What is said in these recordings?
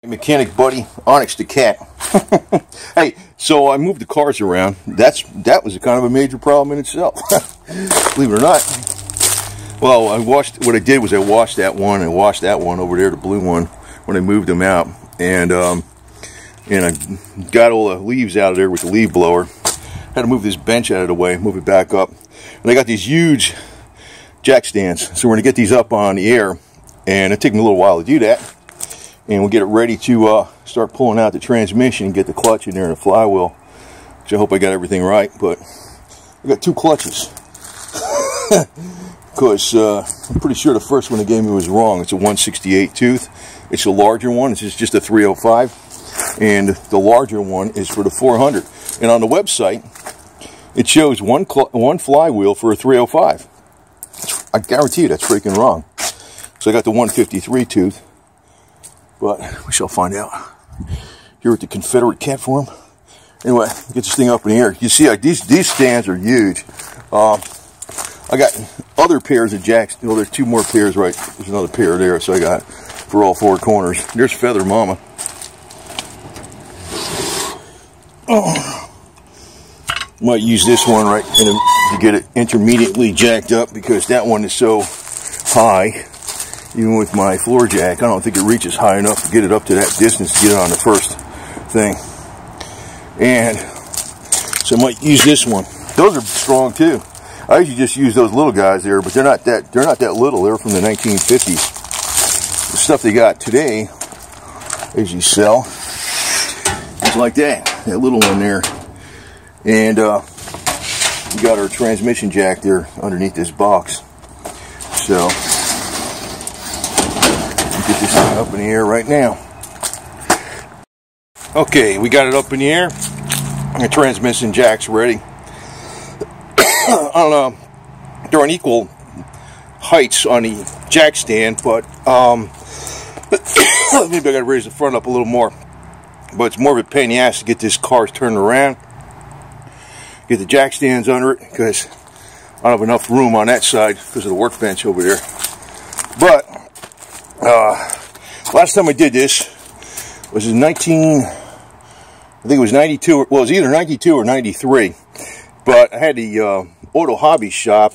Mechanic buddy, Onyx the cat. Hey, so I moved the cars around. That was a kind of a major problem in itself. Believe it or not. Well, what I did was I washed that one and washed that one over there, the blue one, when I moved them out. And I got all the leaves out of there with the leaf blower. Had to move this bench out of the way, move it back up. And I got these huge jack stands. So we're going to get these up on the air. And it took me a little while to do that. And we'll get it ready to start pulling out the transmission and get the clutch in there and the flywheel. Which I hope I got everything right. But I got two clutches. Because I'm pretty sure the first one they gave me was wrong. It's a 168 tooth. It's a larger one. It's just a 305. And the larger one is for the 400. And on the website, it shows one flywheel for a 305. I guarantee you that's freaking wrong. So I got the 153 tooth. But we shall find out. Here at the Confederate Cat Farm. Anyway, get this thing up in the air. You see, like, these stands are huge. I got other pairs of jacks. Well, there's two more pairs, right? There's another pair there, so I got for all four corners. There's Feather Mama. Oh. Might use this one right to get it intermediately jacked up because that one is so high. Even with my floor jack, I don't think it reaches high enough to get it up to that distance to get it on the first thing. And so I might use this one. Those are strong too. I usually just use those little guys there, but they're not that little. They're from the 1950s. The stuff they got today, as you sell, is like that little one there. And we got our transmission jack there underneath this box. So get this thing up in the air right now. Okay, we got it up in the air. The transmission jack's ready. I don't know, they're on equal heights on the jack stand, but maybe I gotta raise the front up a little more. But it's more of a pain in the ass to get this car turned around, get the jack stands under it, because I don't have enough room on that side because of the workbench over there. But last time I did this was in I think it was 92, well, it was either 92 or 93. But I had the Auto Hobby Shop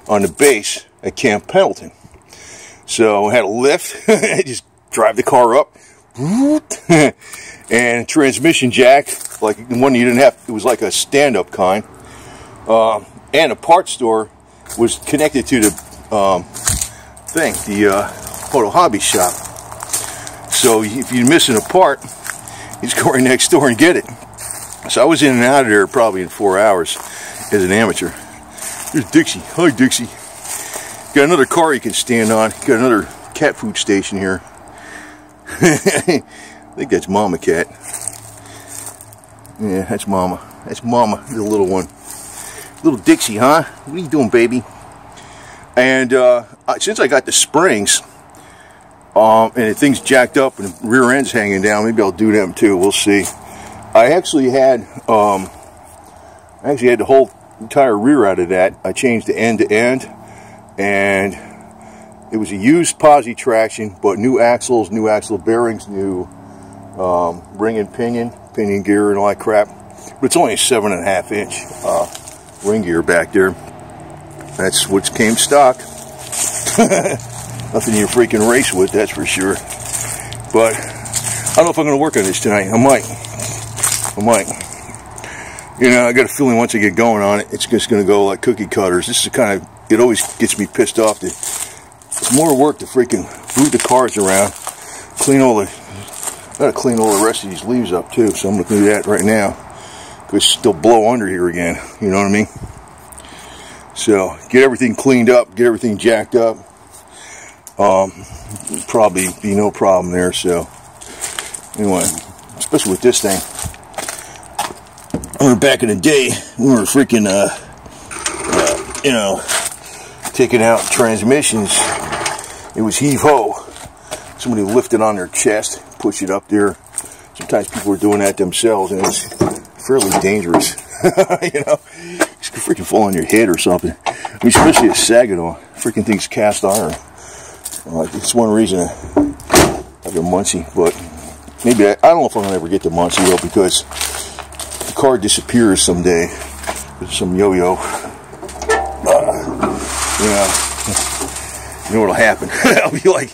on the base at Camp Pendleton. So I had a lift, just drive the car up, and transmission jack, like the one you didn't have, it was like a stand-up kind. And a parts store was connected to the Auto Hobby Shop. So if you're missing a part, you just go right next door and get it. So I was in and out of there probably in 4 hours as an amateur. There's Dixie. Hi, Dixie. Got another car you can stand on. Got another cat food station here. I think that's Mama Cat. Yeah, that's Mama. That's Mama, the little one. Little Dixie, huh? What are you doing, baby? And since I got the springs, and the thing's jacked up and the rear end's hanging down, maybe I'll do them too. We'll see. I actually had the whole entire rear out of that. I changed the end to end, and it was a used posi traction, but new axles, new axle bearings, new ring and pinion gear and all that crap. But it's only a 7.5 inch ring gear back there. That's what came stock. Nothing you freaking race with, that's for sure. But I don't know if I'm going to work on this tonight. I might. You know, I got a feeling once I get going on it, it's just going to go like cookie cutters. This is kind of, it always gets me pissed off. It's more work to freaking move the cars around, I gotta clean all the rest of these leaves up too, so I'm going to do that right now. Because they'll blow under here again, you know what I mean? So, get everything cleaned up, get everything jacked up. Probably be no problem there, so. Anyway, especially with this thing. I remember back in the day, we were freaking, you know, taking out transmissions. It was heave-ho. Somebody lifted on their chest, push it up there. Sometimes people were doing that themselves, and it was fairly dangerous. You know, you could freaking fall on your head or something. I mean, especially at Saginaw. Freaking thing's cast iron. It's one reason I have a munchie, but maybe I don't know if I'm gonna ever get to Montreal because the car disappears someday with some yo-yo. You know what'll happen? I'll be like,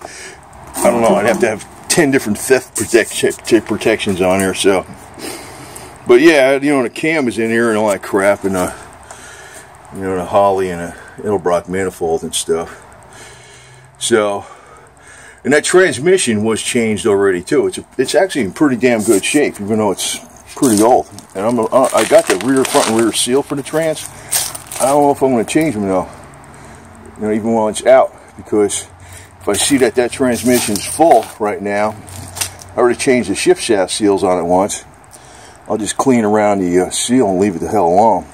I don't know. I'd have to have 10 different theft protections on here. So, but yeah, you know, the cam is in here and all that crap, and you know, the Holly and a Edelbrock manifold and stuff. So, and that transmission was changed already too. It's actually in pretty damn good shape, even though it's pretty old. And I got the front and rear seal for the trans. I don't know if I'm going to change them though. You know, even while it's out, because if I see that transmission's full right now, I already changed the shift shaft seals on it once. I'll just clean around the seal and leave it the hell alone,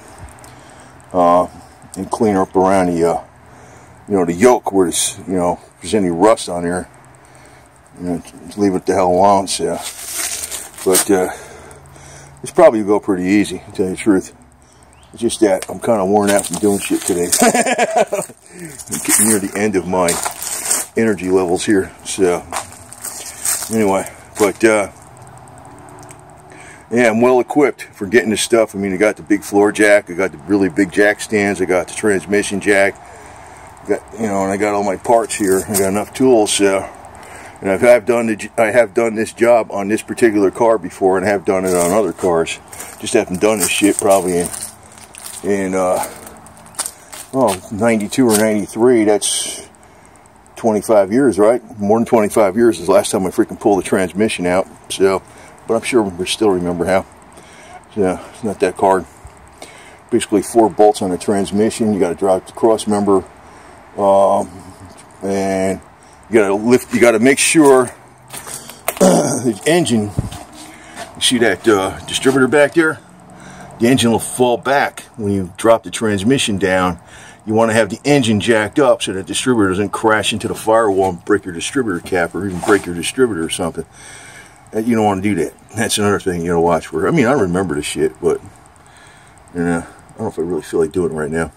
and clean up around the you know, the yoke where there's, you know, if there's any rust on there, you know, just leave it the hell alone. So, but this probably will go pretty easy, to tell you the truth. It's just that I'm kind of worn out from doing shit today. I'm getting near the end of my energy levels here. So, anyway, but yeah, I'm well equipped for getting this stuff. I mean, I got the big floor jack, I got the really big jack stands, I got the transmission jack, got, you know, and I got all my parts here. I got enough tools. So, and I have done this job on this particular car before, and have done it on other cars. Just haven't done this shit probably in well, 92 or 93, that's 25 years, right? More than 25 years is the last time I freaking pulled the transmission out. So, but I'm sure we still remember how. So, it's not that hard. Basically 4 bolts on the transmission. You got to drop the cross member, and you got to lift. You got to make sure the engine. You see that distributor back there? The engine will fall back when you drop the transmission down. You want to have the engine jacked up so that the distributor doesn't crash into the firewall and break your distributor cap, or even break your distributor or something. You don't want to do that. That's another thing you got to watch for. I mean, I remember the shit, but you know, I don't know if I really feel like doing it right now.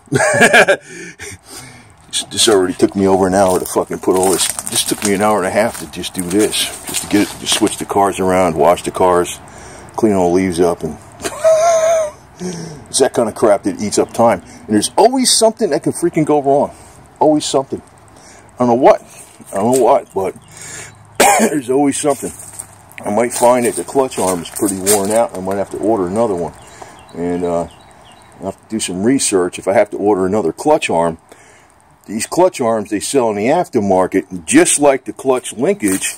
This already took me over an hour to fucking put all this. This took me an hour and a half to just do this, just to get it, just switch the cars around, wash the cars, clean all the leaves up, and it's that kind of crap that eats up time. And there's always something that can freaking go wrong. Always something. I don't know what, but there's always something. I might find that the clutch arm is pretty worn out. I might have to order another one. And I'll have to do some research. If I have to order another clutch arm, these clutch arms they sell in the aftermarket, just like the clutch linkage,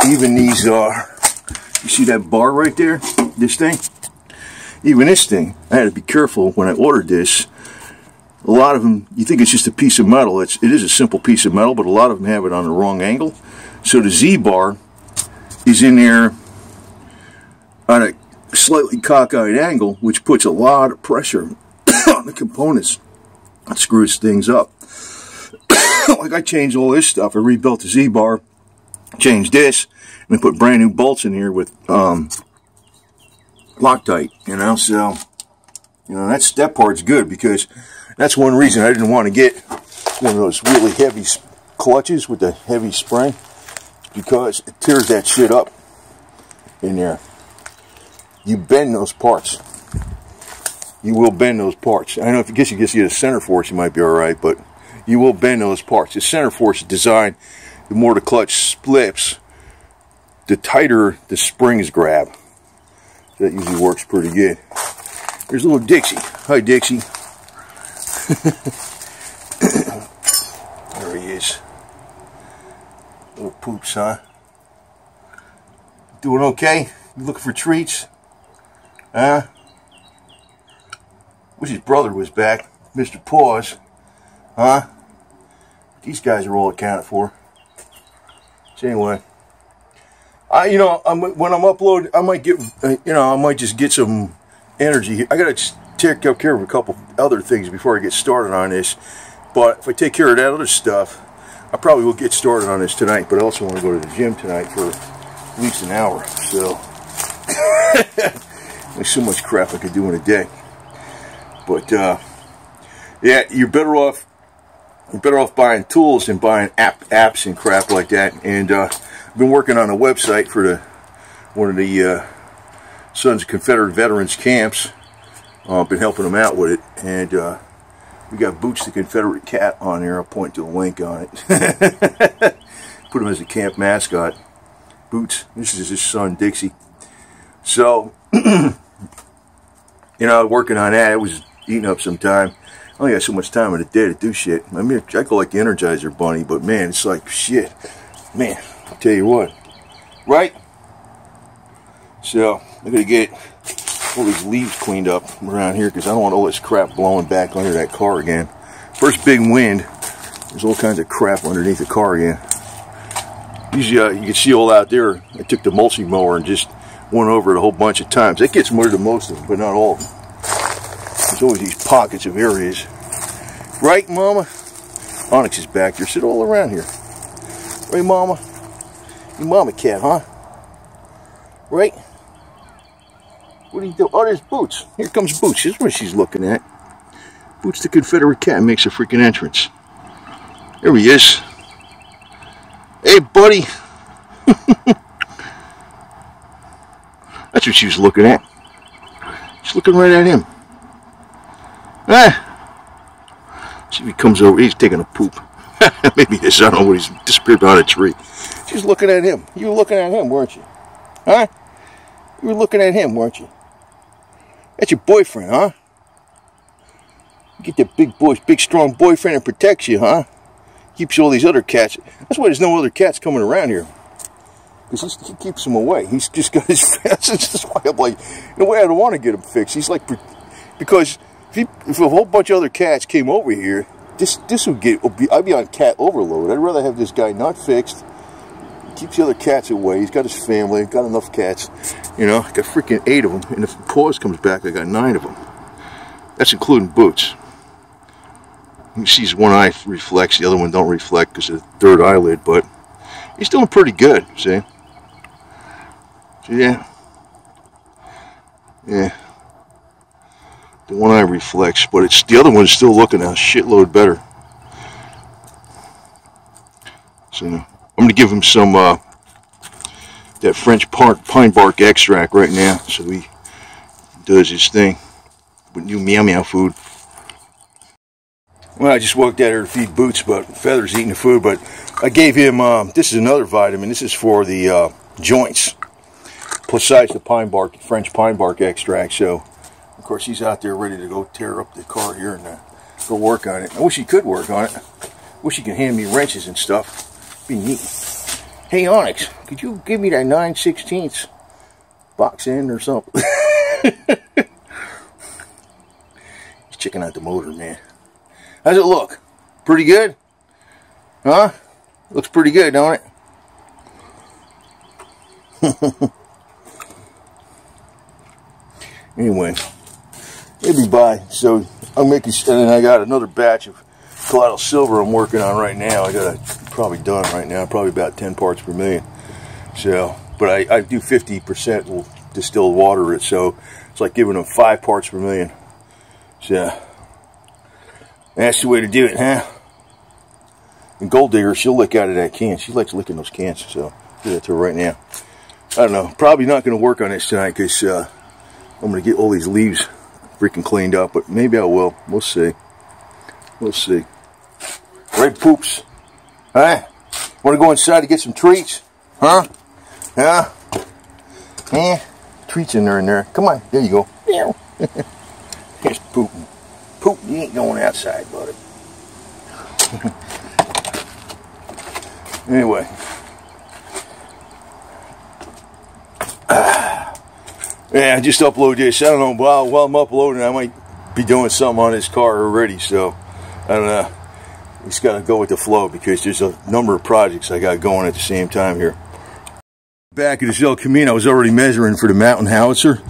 even these, you see that bar right there? This thing? Even this thing, I had to be careful when I ordered this. A lot of them, you think it's just a piece of metal. It is a simple piece of metal, but a lot of them have it on the wrong angle. So the Z-bar is in there on a slightly cockeyed angle, which puts a lot of pressure on the components. It screws things up. Like I changed all this stuff. I rebuilt the Z-bar, changed this, and I put brand new bolts in here with Loctite, you know. So, you know, that part's good, because that's one reason I didn't want to get one of those really heavy clutches with the heavy spring, because it tears that shit up in there. You bend those parts. You will bend those parts. I know, if you guess you get a center force, you might be all right, but you will bend those parts. The center force is designed, the more the clutch splits, the tighter the springs grab. That usually works pretty good. There's little Dixie. Hi, Dixie. There he is. Little poops, huh? Doing okay? You looking for treats? Huh? Wish his brother was back, Mr. Paws. Huh? These guys are all accounted for. So anyway. You know, when I'm uploading, I might get, you know, I might just get some energy. I gotta take care of a couple other things before I get started on this. But if I take care of that other stuff, I probably will get started on this tonight. But I also want to go to the gym tonight for at least an hour. So there's so much crap I could do in a day. But yeah, you're better off buying tools than buying apps and crap like that. And I've been working on a website for one of the Sons of Confederate Veterans camps. Been helping them out with it, and we got Boots the Confederate Cat on there. I'll point to a link on it. Put him as a camp mascot. Boots. This is his son, Dixie. So, you know, working on that, it was eating up some time. I only got so much time in the day to do shit. I mean, I go like the Energizer Bunny, but man, it's like shit. Man, I'll tell you what. Right? So, I'm going to get all these leaves cleaned up around here because I don't want all this crap blowing back under that car again. First big wind, there's all kinds of crap underneath the car again. Usually you can see all out there. I took the mulching mower and just went over it a whole bunch of times. That gets rid of most of them, but not all of them. There's always these pockets of areas. Right, Mama? Onyx is back there. Sit all around here. Right, Mama? You Mama cat, huh? Right? What are you doing? Oh, there's Boots. Here comes Boots. Here's what she's looking at. Boots the Confederate Cat makes a freaking entrance. There he is. Hey, buddy. That's what she was looking at. She's looking right at him. Ah. See if he comes over. He's taking a poop. Maybe this. I don't know what. He's disappeared behind a tree. She's looking at him. You were looking at him, weren't you? Huh? You were looking at him, weren't you? That's your boyfriend, huh? You get that big strong boyfriend that protects you, huh? Keeps all these other cats. That's why there's no other cats coming around here. Because he keeps them away. He's just got his fence. That's why I'm like, in a way I don't want to get him fixed. He's like, because if a whole bunch of other cats came over here, this would I'd be on cat overload. I'd rather have this guy not fixed. He keeps the other cats away. He's got his family. Got enough cats. You know, I got freaking 8 of them. And if Paws comes back, I got 9 of them. That's including Boots. You see his one eye reflects, the other one don't reflect because of the third eyelid, but he's doing pretty good, see? So yeah. Yeah. The one eye reflects, but it's the other one's still looking a shitload better. So I'm going to give him some that French pine bark extract right now, so he does his thing with new meow meow food. Well, I just walked out here to feed Boots, but Feather's eating the food. But I gave him, this is another vitamin. This is for the joints, besides the French pine bark extract. So, of course, he's out there ready to go tear up the car here and go work on it. I wish he could work on it. Wish he could hand me wrenches and stuff. Be neat. Hey, Onyx, could you give me that 9/16 box end or something? He's checking out the motor, man. How's it look? Pretty good? Huh? Looks pretty good, don't it? Anyway, it'll be by. So I'm making, and then I got another batch of Colloidal Silver I'm working on right now. I got it probably done right now, probably about 10 parts per million. So, but I do 50% distilled water it, so it's like giving them 5 parts per million. So that's the way to do it, huh? And Gold Digger, she'll lick out of that can. She likes licking those cans, so do that to her right now. I don't know. Probably not going to work on this tonight because I'm going to get all these leaves freaking cleaned up, but maybe I will. We'll see. We'll see. Right, poops? Huh? Want to go inside to get some treats? Huh? Yeah? Yeah? Treats in there. Come on. There you go. Here's Poop. Poop, you ain't going outside, buddy. Anyway. Yeah, I just upload this. I don't know, while I'm uploading, I might be doing something on this car already, so I don't know. Just got to go with the flow because there's a number of projects I got going at the same time here. Back at this El Camino, I was already measuring for the mountain howitzer.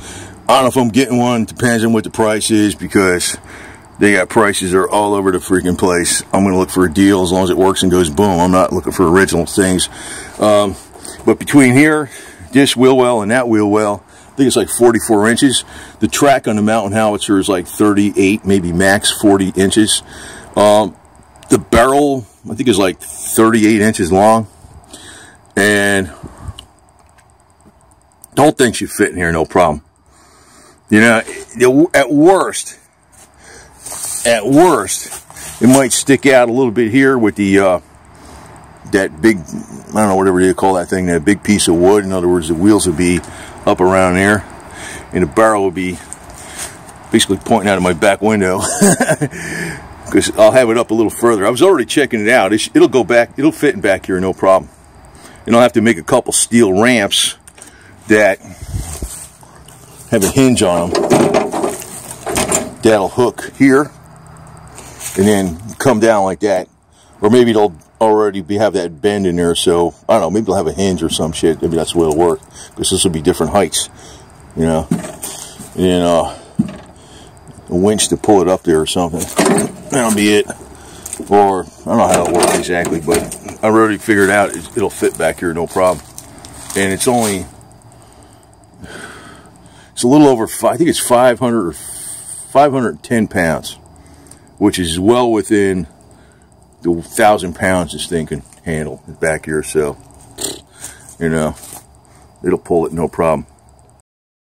I don't know if I'm getting one. Depends on what the price is because they got prices that are all over the freaking place. I'm going to look for a deal as long as it works and goes boom. I'm not looking for original things. But between here, this wheel well and that wheel well, I think it's like 44 inches. The track on the mountain howitzer is like 38, maybe max 40 inches. The barrel, I think, is like 38 inches long. And whole thing should fit in here, no problem. You know, at worst, it might stick out a little bit here with the that big, I don't know, whatever you call that thing, that big piece of wood. In other words, the wheels would be up around there, and the barrel would be basically pointing out of my back window, because I'll have it up a little further. I was already checking it out. It'll go back, it'll fit in back here, no problem. And I'll have to make a couple steel ramps that have a hinge on them that'll hook here and then come down like that. Or maybe they'll already have that bend in there, so I don't know, maybe they'll have a hinge or some shit. Maybe that's the way it'll work, because this will be different heights, you know. And a winch to pull it up there or something. That'll be it. Or I don't know how it'll work exactly, but I've already figured out it'll fit back here, no problem. And it's only, it's a little over, I think it's 500 or 510 pounds, which is well within the 1,000 pounds this thing can handle back here. So, you know, it'll pull it, no problem.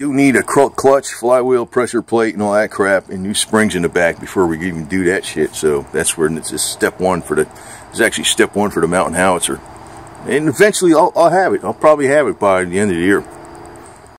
You need a clutch, flywheel, pressure plate, and all that crap, and new springs in the back before we even do that shit. So that's where it's just step one for the, it's actually step one for the mountain howitzer. And eventually I'll have it. I'll probably have it by the end of the year.